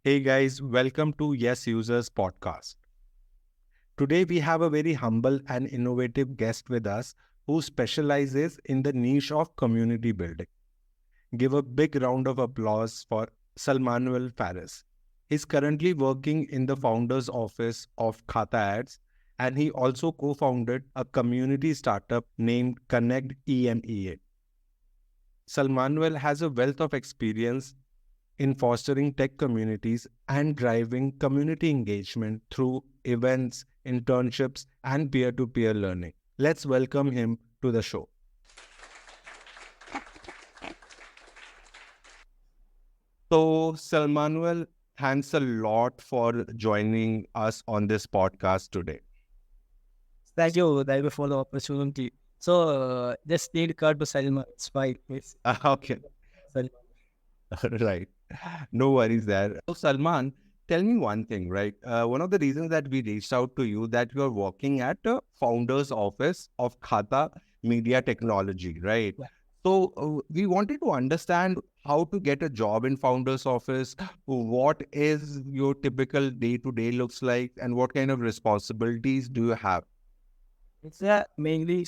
Hey guys, welcome to YesUsers podcast. Today we have a very humble and innovative guest with us who specializes in the niche of community building. Give a big round of applause for Salmanul Faris. He's currently working in the founder's office of Katha Ads, and he also co-founded a community startup named Connect Emea. Salmanuel has a wealth of experience in fostering tech communities and driving community engagement through events, internships, and peer-to-peer learning. Let's welcome him to the show. So, Salmanuel, thanks a lot for joining us on this podcast today. Thank you for the opportunity. So, just need cut to Salman. It's fine, please. Okay, Salman. right. No worries there. So, Salman, tell me one thing, right? One of the reasons that we reached out to you that you are working at the founder's office of Katha Media Technology, right? Yeah. So we wanted to understand how to get a job in founder's office. What is your typical day-to-day looks like, and what kind of responsibilities do you have? It's mainly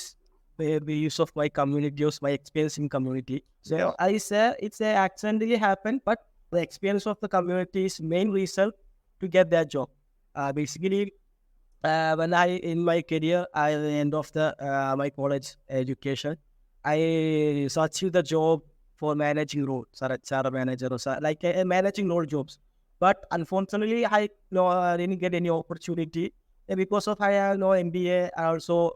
the use of my community, use my experience in community. So, Yeah. I say it's accidentally happened, but the experience of the community is main reason to get that job. Basically, when I in my career, I at the end of the my college education, I searched the job for managing role, HR manager or like managing role jobs. But unfortunately, I didn't get any opportunity because of I have no MBA. I also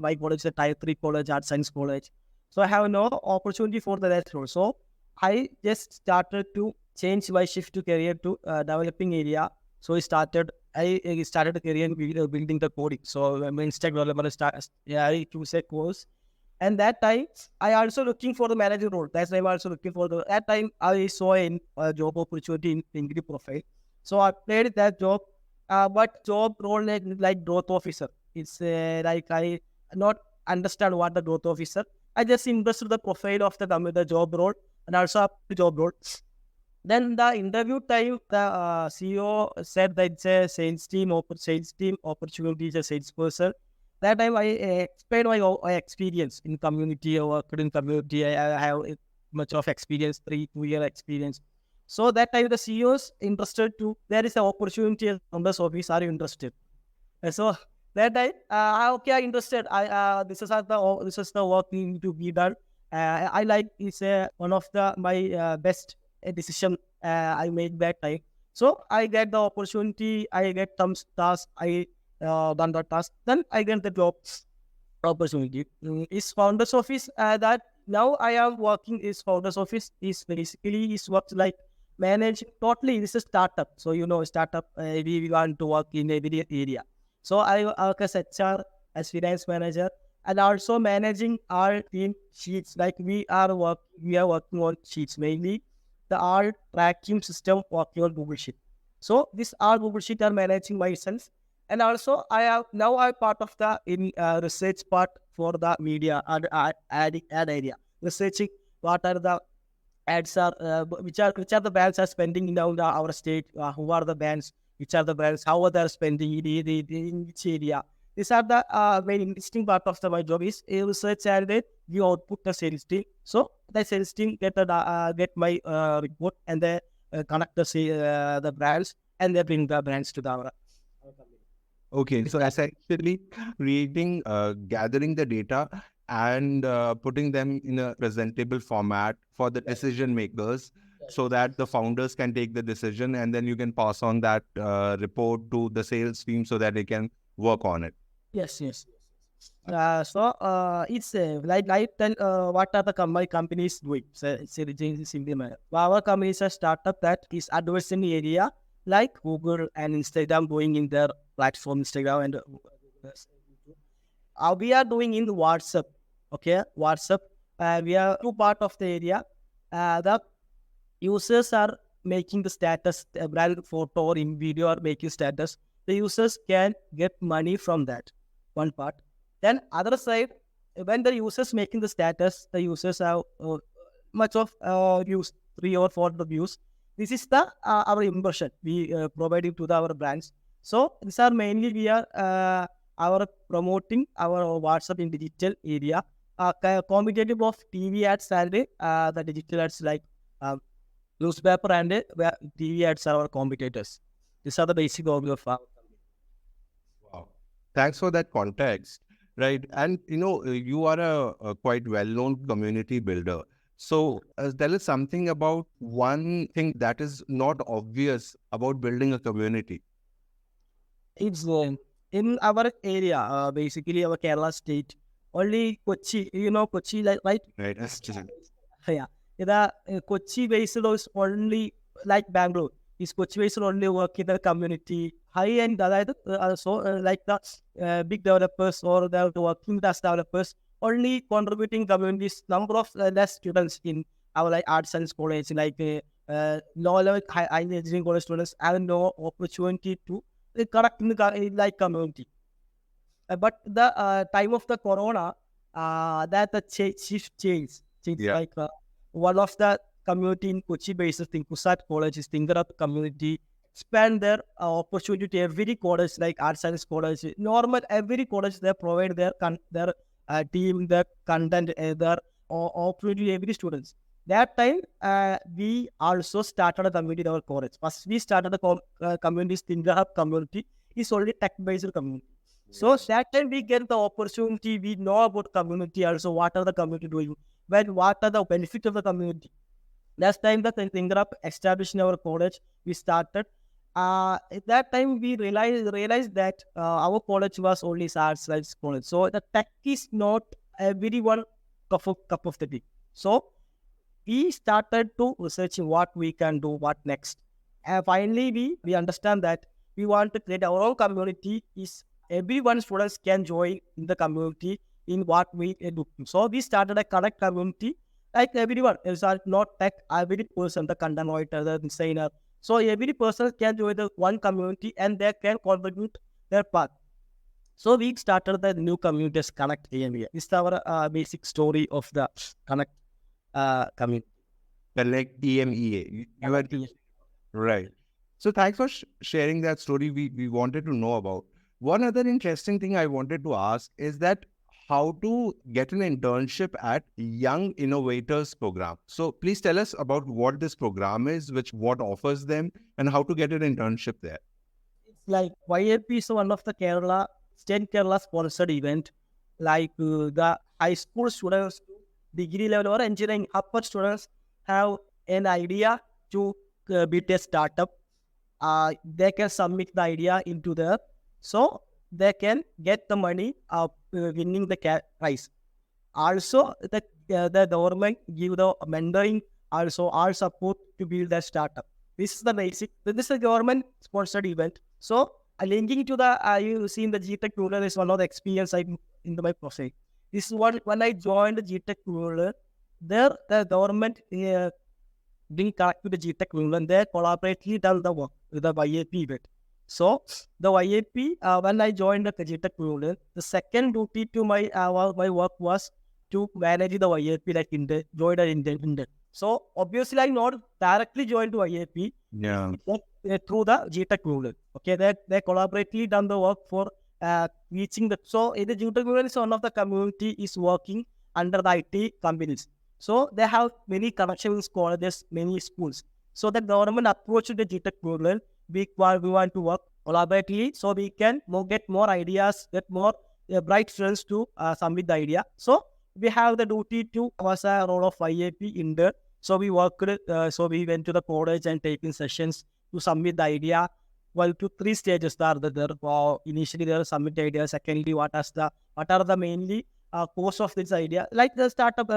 my college is a Type 3 college, art science college, so I have no opportunity for the that role. So I just started to change my shift to career to developing area. So I started a career in building the coding. So I'm Instagram developer. I choose a course, and that time I also looking for the manager role. That's why I'm also looking for the. That time I saw a job opportunity in LinkedIn profile, so I played that job. But job role like growth officer. It's like I not understand what the growth officer. I just interested the profile of the job role and also up the job role. Then the interview time, the CEO said that it's a sales team opportunity, is a salesperson. That time I explained my experience in community or in community. I have much of experience, 2 year experience. So that time the CEOs interested to, there is an opportunity on this office, are you interested? So that time, okay, I interested. This is the work need to be done. I like it's one of the my best decision I made that time. So I get the opportunity. I get some task. I done the task. Then I get the job opportunity. Is founders office that now I am working is founders office is basically is what like managing totally. This is startup. So startup. We want to work in every area. So I work as HR, as finance manager, and also managing our team sheets. Like we are working on sheets mainly. The our tracking system working on Google Sheet. So this our Google Sheet are managing myself, and also I have now I'm part of the in research part for the media and ad area, researching what are the ads are which are the brands are spending in our state, who are the brands, which are the brands, how are they spending in which area. These are the very interesting part of my job is research, and then you output the sales team. So the sales team get my report, and they connect the brands, and they bring the brands to our company. Okay, so essentially gathering the data and putting them in a presentable format for the decision makers so that the founders can take the decision, and then you can pass on that report to the sales team so that they can work on it. Yes. So it's like tell what are the my companies doing? So it's a simply manner. Our company is a startup that is advancing area like Google and Instagram going in their platform Instagram and we are doing in WhatsApp. Okay, WhatsApp. We are two part of the area. The users are making the status, brand photo or in video are making status. The users can get money from that. One part. Then other side, when the users making the status, the users have much of views, 3 or 4 views. This is the our impression we providing to our brands. So these are mainly we are our promoting our WhatsApp in digital area, competitive of TV ads and the digital ads like newspaper and TV ads are our competitors. These are the basic overview of our company. Wow. Thanks for that context. Right. And, you are a quite well-known community builder. So tell us something about one thing that is not obvious about building a community. It's in our area, basically our Kerala state. Only Kochi, Kochi, like right? Right. That's just- Yeah, the Kochi based is only like Bangalore. Is Kochi based only work in the community high end, also like the big developers or the working class developers only contributing communities number of less students in our like arts and college like low level high engineering college students have no opportunity to connect in the like community. But the time of the corona, that the shift change. Yeah. Like one of the community in Kochi based in Kusat College is Tingara community expand their opportunity to every college like arts science college. Normal every college they provide their team, their content, their opportunity to every students. That time we also started a community in our college. First we started a community, Tingara community is only tech based community. So that time we get the opportunity, we know about community also, what are the community doing, what are the benefits of the community. Last time the thing up established in our college, we started. At that time we realized that our college was only arts science college. So the tech is not everyone cup of the tea. So we started to research what we can do, what next. And finally we understand that we want to create our own community is everyone students can join in the community in what we do. So we started a connect community like everyone is not tech, every person, the content writer, the designer. So every person can join the one community and they can contribute their part. So we started the new community as Connect Emea. This is our basic story of the Connect community. Connect EMEA. Right. So thanks for sharing that story we wanted to know about. One other interesting thing I wanted to ask is that how to get an internship at Young Innovators Program. So please tell us about what this program is, what offers them, and how to get an internship there. It's like YAP is one of the state Kerala sponsored event. Like the high school students, degree level or engineering upper students have an idea to build a startup. They can submit the idea into there. So they can get the money of winning the prize. Also, the government give the mentoring, also all support to build the startup. This is the basic. This is a government sponsored event. So linking to the you see in the GTech ruler is one of the experience I in my process. This is what when I joined the GTech ruler, there the government being connected to the GTech ruler and they collaboratively done the work with the YAP event. So the YAP, when I joined the GTech ruler, the second duty to my work was to manage the YAP like joined an intern. So obviously I not directly joined to YAP. Yeah. But, through the GTech ruler. Okay, they collaboratively done the work for reaching the. So the GTech ruler is one of the community is working under the IT companies. So they have many connections, colleges, many schools. So the government approached the GTech ruler. We want to work collaboratively so we can get more ideas, get more bright students to submit the idea. So we have the duty to was a role of YAP in there. So we worked, so we went to the college and taking sessions to submit the idea. Well, to 3 stages are there. Initially, there are submit idea. Secondly, what are the mainly course of this idea? Like the startup,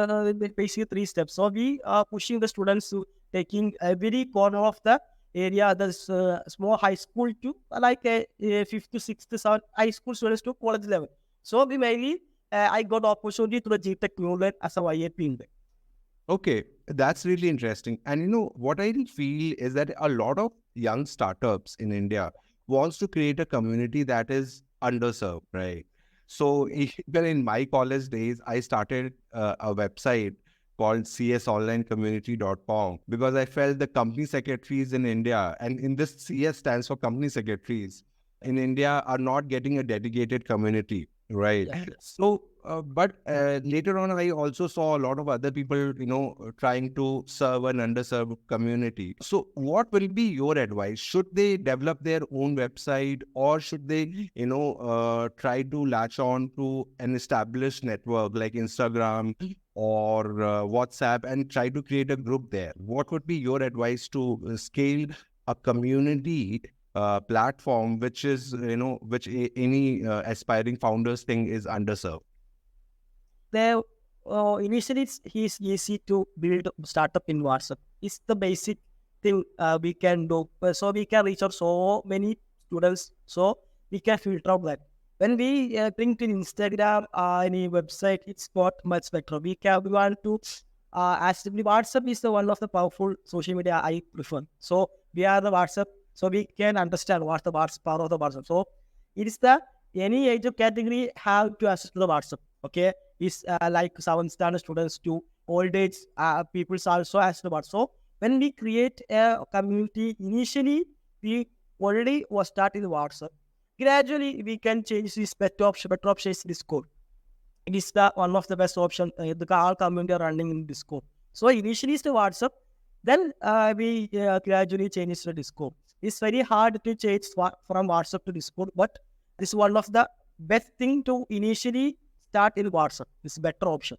basically 3 steps. So we are pushing the students to taking every corner of the area, there's small high school to like a 5th to 6th to 7th high school students to college level. So we mainly I got opportunity to the GTech Newland as a YAP in there. Okay, that's really interesting. And what I feel is that a lot of young startups in India wants to create a community that is underserved, right? So even in my college days, I started a website called csonlinecommunity.com because I felt the company secretaries in India, and in this CS stands for company secretaries in India, are not getting a dedicated community, right? Yeah. So, but later on, I also saw a lot of other people, trying to serve an underserved community. So, what will be your advice? Should they develop their own website, or should they, try to latch on to an established network like Instagram or WhatsApp and try to create a group there? What would be your advice to scale a community platform, which is, any aspiring founders think is underserved? There, initially it's easy to build startup in WhatsApp. It's the basic thing we can do. So we can reach out so many students. So we can filter out that. When we bring to Instagram any website, it's not much better. We want to actually WhatsApp is the one of the powerful social media I prefer. So we are the WhatsApp, so we can understand what's the WhatsApp power of the WhatsApp. So it is the any age of category have to access to the WhatsApp. Okay, is like 7th standard students to old age people also access to WhatsApp. So when we create a community, initially we already was starting WhatsApp. Gradually we can change this better option. Better option is Discord. It is the one of the best option. The all community are running in Discord. So initially it's the WhatsApp. Then we gradually change it to Discord. It's very hard to change from WhatsApp to Discord, but this is one of the best thing to initially start in WhatsApp. It's a better option.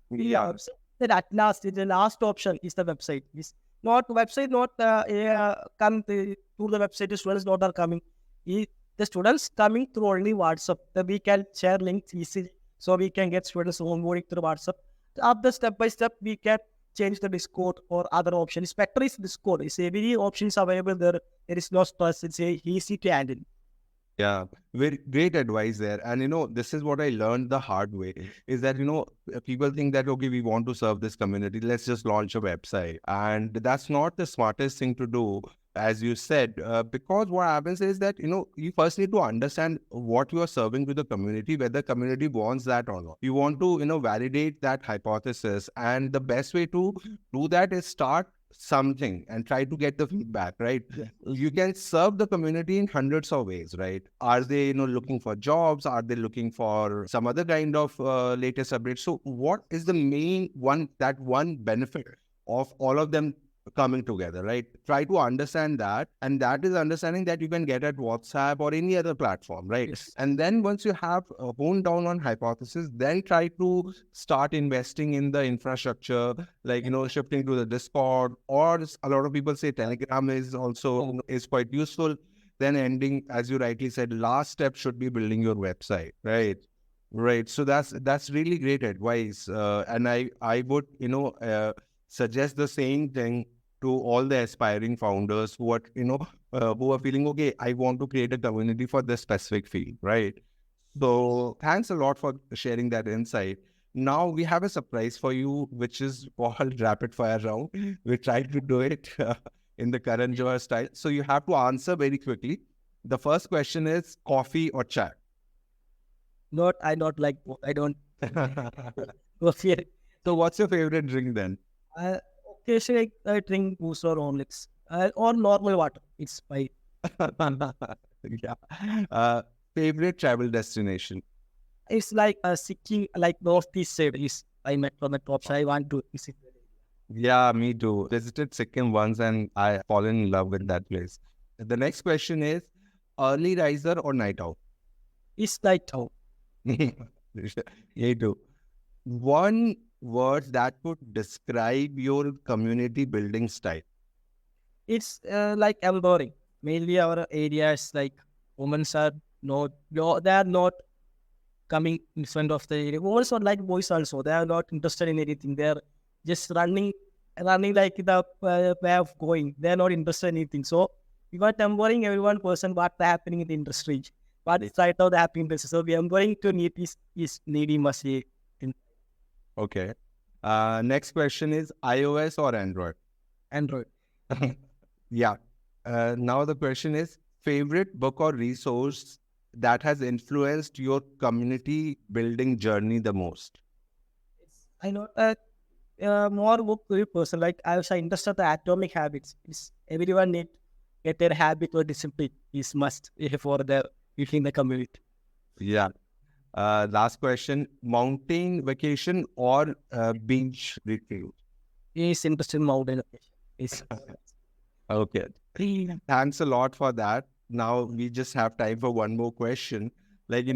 Yeah. Then at last, the last option is the website. It's not website, not come to the website. The students not are coming. The students coming through only WhatsApp. We can share links easily, so we can get students onboarding through WhatsApp. After step by step, we can change the Discord or other options. Better is Discord. It's every option is available there. There is no stress. It's easy to handle. Yeah, very great advice there. And this is what I learned the hard way is that, people think that, okay, we want to serve this community, let's just launch a website. And that's not the smartest thing to do, as you said, because what happens is that, you first need to understand what you are serving to the community, whether community wants that or not. You want to, validate that hypothesis. And the best way to do that is start something and try to get the feedback, right? You can serve the community in hundreds of ways, right? Are they, looking for jobs? Are they looking for some other kind of latest updates? So what is the main one benefit of all of them coming together, right? Try to understand that. And that is understanding that you can get at WhatsApp or any other platform, right? Yes. And then once you have honed down on hypothesis, then try to start investing in the infrastructure, like, shifting to the Discord, or a lot of people say Telegram is also is quite useful. Then ending, as you rightly said, last step should be building your website, right? Right. So that's really great advice. And I would, suggest the same thing to all the aspiring founders who are, who are feeling, okay, I want to create a community for this specific field, right? So thanks a lot for sharing that insight. Now we have a surprise for you, which is called rapid fire round. We tried to do it in the Karan Johar style. So you have to answer very quickly. The first question is coffee or chai? I not like both. I don't. So what's your favorite drink then? Occasionally I drink boost or Horlicks or normal water. It's my Yeah. Favorite travel destination? it's like Sikkim, like northeast side is I met from the top. I want to visit. Yeah, me too. Visited Sikkim once and I fallen in love with that place. The next question is early riser or night owl? It's like town. Me too. One word that would describe your community building style. It's like empowering. Mainly our areas like women are no, they are not coming in front of the area. Women are like boys also. They are not interested in anything. They are just running like the way of going. They are not interested in anything. So we got empowering everyone person what's happening in the industry. What is right now the happening business. So we are empowering to need is needy must be in Okay. Next question is iOS or Android? Android. Yeah. Now the question is favorite book or resource that has influenced your community building journey the most? I know more work to the person. Like I was interested in the atomic habits. Is everyone need get their habit or discipline is must for the within the community. Yeah. Last question: mountain vacation or beach retreat? Is interested in mountain location. Is Okay. Thanks a lot for that. Now we just have time for one more question. Like,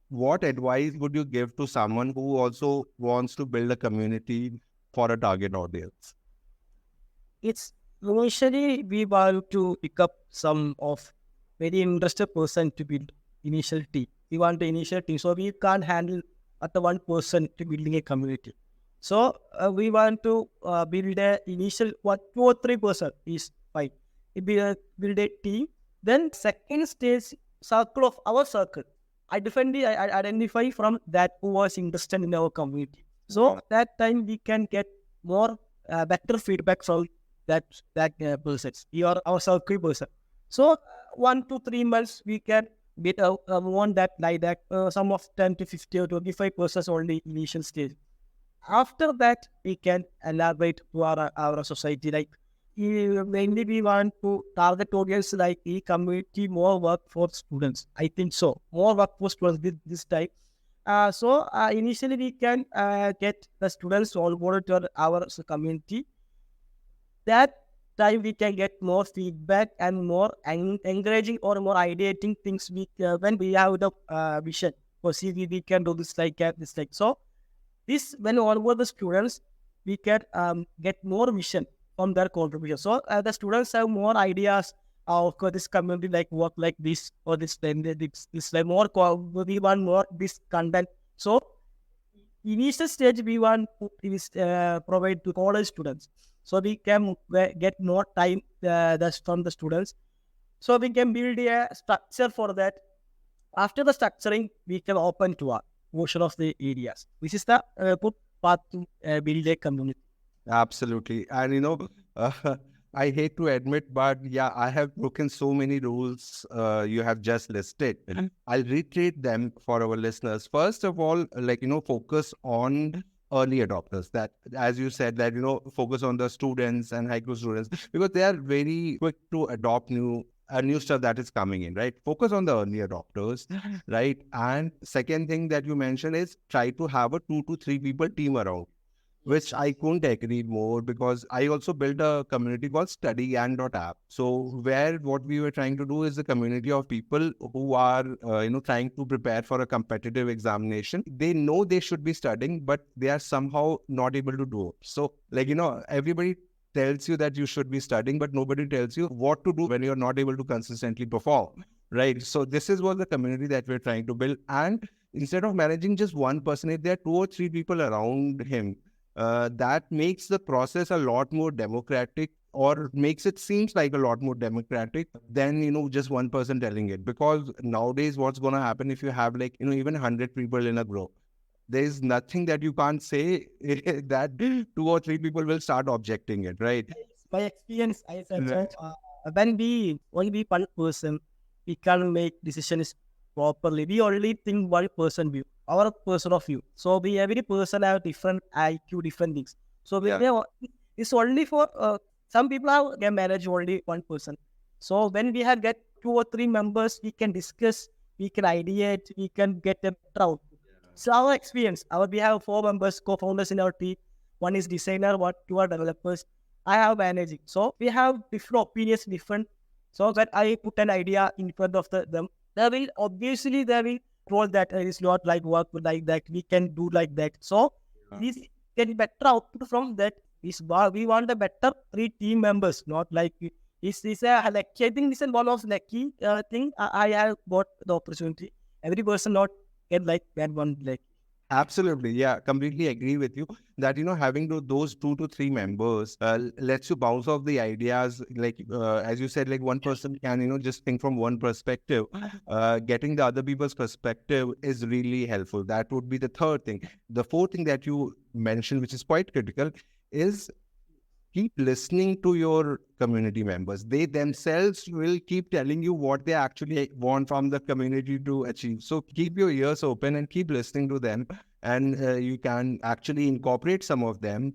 what advice would you give to someone who also wants to build a community for a target audience? it's initially we want to pick up some of very interested person to build initial team. We want the initial team, so we can't handle at the one person to building a community. So we want to build a initial one, 2 or 3 person is fine. We build a team. Then second stage circle of our circle. I identify from that who was interested in our community. So that time we can get more better feedback from that person. You are our circle person. So 1 to 3 months we can get one that like that. Some of 10 to 50 or 25% only initial stage. After that, we can elaborate to our society. Like mainly we want to target audience like e-community, more work for students. I think so. More work for students this type. So initially we can get the students all boarded to our community. That time we can get more feedback and more encouraging or more ideating things when we have the vision. For see, we can do this like that, this like so. This when all over the students, we can get more vision from their contribution. So the students have more ideas of this community like work like this or this like more. We want more this content. So initial stage we want to provide to college students, so we can get more time that's from the students. So we can build a structure for that. After the structuring, we can open to a portion of the areas. This is the good path to build a community. Absolutely. And I hate to admit, but yeah, I have broken so many rules you have just listed. I'll reiterate them for our listeners. First of all, focus on early adopters. That, as you said, that, focus on the students and high school students, because they are very quick to adopt new stuff that is coming in, right? Focus on the early adopters, right? And second thing that you mentioned is try to have a 2 to 3 people team around, which I couldn't agree more, because I also built a community called studygang.app. So where what we were trying to do is a community of people who are, trying to prepare for a competitive examination. They know they should be studying, but they are somehow not able to do it. So everybody tells you that you should be studying, but nobody tells you what to do when you're not able to consistently perform, right? So this is what the community that we're trying to build. And instead of managing just one person, if there are 2 or 3 people around him, that makes the process a lot more democratic, or makes it seems like a lot more democratic than just one person telling it. Because nowadays what's going to happen if you have even 100 people in a group, there's nothing that you can't say that 2 or 3 people will start objecting it, right? By experience, I said Right. when we only be one person, we can't make decisions properly. We only think one person view, our person of view. So we every person have different IQ, different things. So it's only for some people can manage only one person. So when we have get 2 or 3 members, we can discuss, we can ideate, we can get a better output. So our experience, we have 4 members, co-founders in our team. One is designer, two are developers. I have managing. So we have different opinions, different. So when I put an idea in front of them, they will troll that it is not like work like that. We can do like that. So this get better output from that. We want a better 3 team members, not like is a lucky. I think this is one of lucky thing. I have got the opportunity. Every person not get like that one like. Absolutely. Yeah, completely agree with you that, having those 2 to 3 members lets you bounce off the ideas. As you said, like one person can, just think from one perspective. Getting the other people's perspective is really helpful. That would be the third thing. The fourth thing that you mentioned, which is quite critical, is keep listening to your community members. They themselves will keep telling you what they actually want from the community to achieve. So keep your ears open and keep listening to them. and you can actually incorporate some of them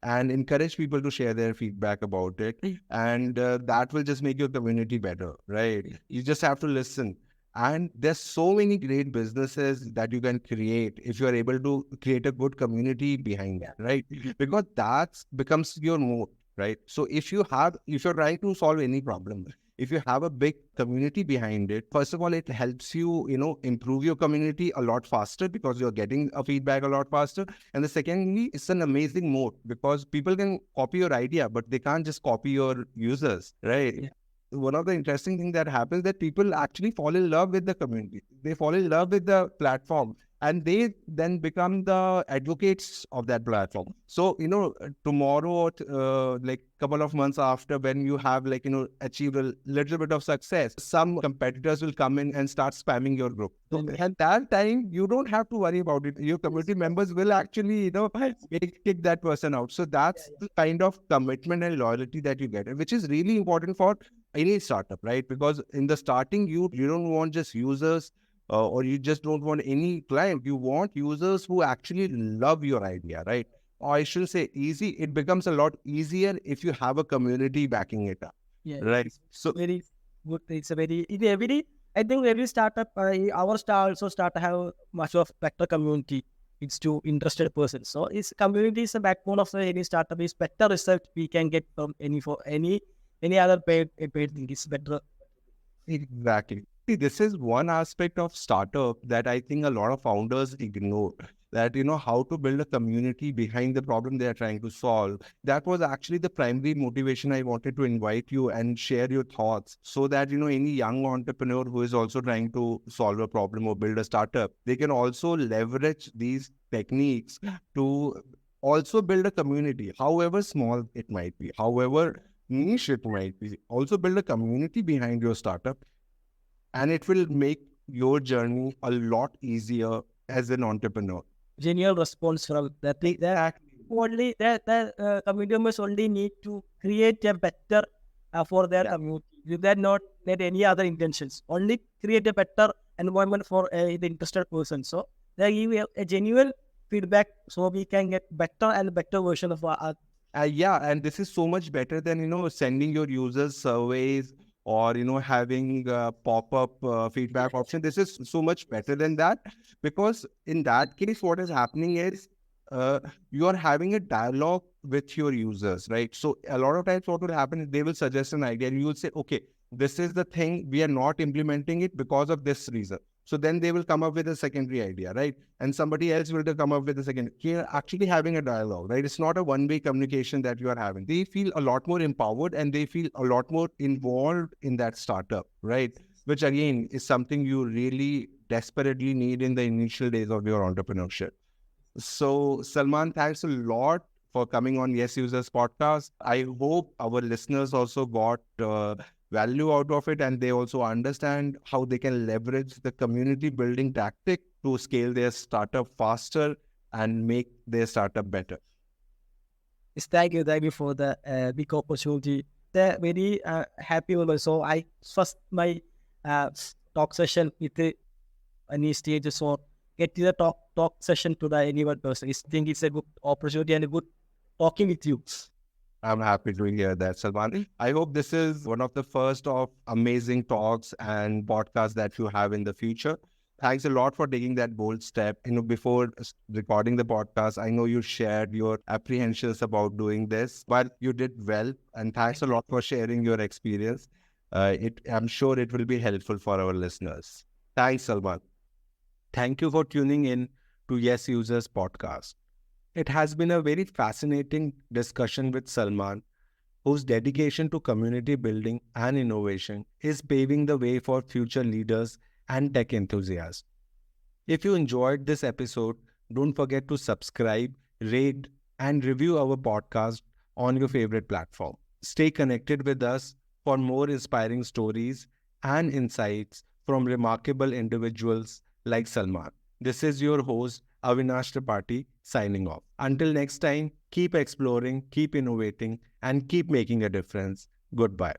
and encourage people to share their feedback about it. And that will just make your community better, right? You just have to listen. And there's so many great businesses that you can create if you are able to create a good community behind that, right? Because that becomes your moat, right? So if you're trying to solve any problem, if you have a big community behind it, first of all, it helps you, improve your community a lot faster because you're getting a feedback a lot faster. And the secondly, it's an amazing mode because people can copy your idea, but they can't just copy your users, right? Yeah. One of the interesting things that happens that people actually fall in love with the community. They fall in love with the platform and they then become the advocates of that platform. So, tomorrow, like couple of months after, when you have achieved a little bit of success, some competitors will come in and start spamming your group. So at that time, you don't have to worry about it. Your community members will actually, kick that person out. So that's the kind of commitment and loyalty that you get, which is really important for any startup, right? Because in the starting, you don't want just users or you just don't want any client. You want users who actually love your idea, right? Or I should say easy. It becomes a lot easier if you have a community backing it up, right? So very good. It's a very, I think every startup, our also start to have much of better community. It's to interested persons. So it's community is the backbone of any startup. Is better result we can get from any other paid thing is better. Exactly. See, this is one aspect of startup that I think a lot of founders ignore. That, how to build a community behind the problem they are trying to solve. That was actually the primary motivation I wanted to invite you and share your thoughts so that, any young entrepreneur who is also trying to solve a problem or build a startup, they can also leverage these techniques to also build a community, however small it might be, however niche it might be. Also build a community behind your startup, and it will make your journey a lot easier as an entrepreneur. Genuine response from that. Only that community members only need to create a better for their community. You that not need any other intentions. Only create a better environment for the interested person. So they give a genuine feedback, so we can get better and better version of our. And this is so much better than sending your users surveys or having a pop-up feedback option. This is so much better than that, because in that case what is happening is you are having a dialogue with your users, right? So a lot of times what will happen is they will suggest an idea and you will say, okay, this is the thing, we are not implementing it because of this reason. So then they will come up with a secondary idea, right? And somebody else will come up with a second. You're actually having a dialogue, right? It's not a one-way communication that you are having. They feel a lot more empowered and they feel a lot more involved in that startup, right? Which again is something you really desperately need in the initial days of your entrepreneurship. So Salman, thanks a lot for coming on YesUsers podcast. I hope our listeners also got value out of it, and they also understand how they can leverage the community building tactic to scale their startup faster and make their startup better. Thank you for the big opportunity. They're very happy with. So I first my talk session with any stages or get to the talk session to the anyone person. I think it's a good opportunity and a good talking with you. I'm happy to hear that, Salman. I hope this is one of the first of amazing talks and podcasts that you have in the future. Thanks a lot for taking that bold step. Before recording the podcast, I know you shared your apprehensions about doing this, but you did well. And thanks a lot for sharing your experience. I'm sure it will be helpful for our listeners. Thanks, Salman. Thank you for tuning in to YesUsers podcast. It has been a very fascinating discussion with Salman, whose dedication to community building and innovation is paving the way for future leaders and tech enthusiasts. If you enjoyed this episode, don't forget to subscribe, rate, and review our podcast on your favorite platform. Stay connected with us for more inspiring stories and insights from remarkable individuals like Salman. This is your host, Avinash Tripathi, signing off. Until next time, keep exploring, keep innovating, and keep making a difference. Goodbye.